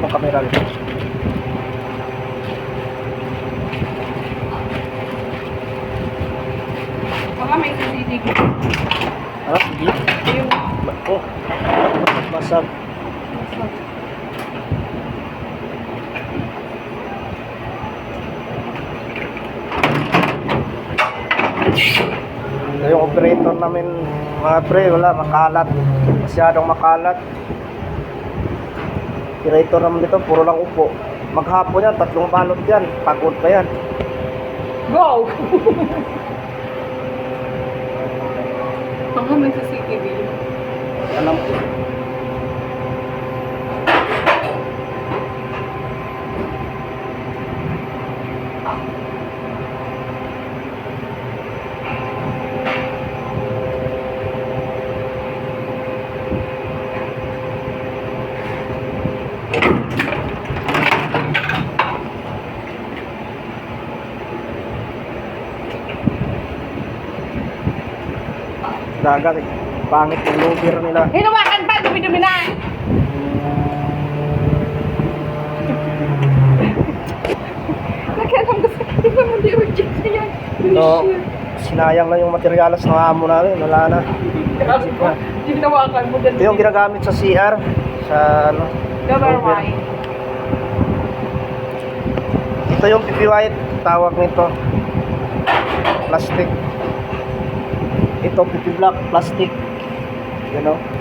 ng camera nito. Baka may CCTV. Ano? Hindi? Yung Oh, masag. Yung operator namin mga pre, wala, makalat. Masyadong makalat. Operator naman dito, puro lang upo. Maghapon yan, 3 balot yan. Pagod pa yan. go! Baka may CCTV. Alam ko. Dagat eh. Pangit yung lugar nila. Hinawakan pa! Dumi-dumi na! Nagkaroon gusto. Di ba mo di urgent na yan? No, sinayang na yung materialis ng amo namin. Wala na. Grabe ko. Hinawakan mo dyan. Ito yung ginagamit sa CR. Sa ano. Never lugar. mind. Ito yung PP white. Tawag nito. Plastic. Ito PP black. Plastic. You know.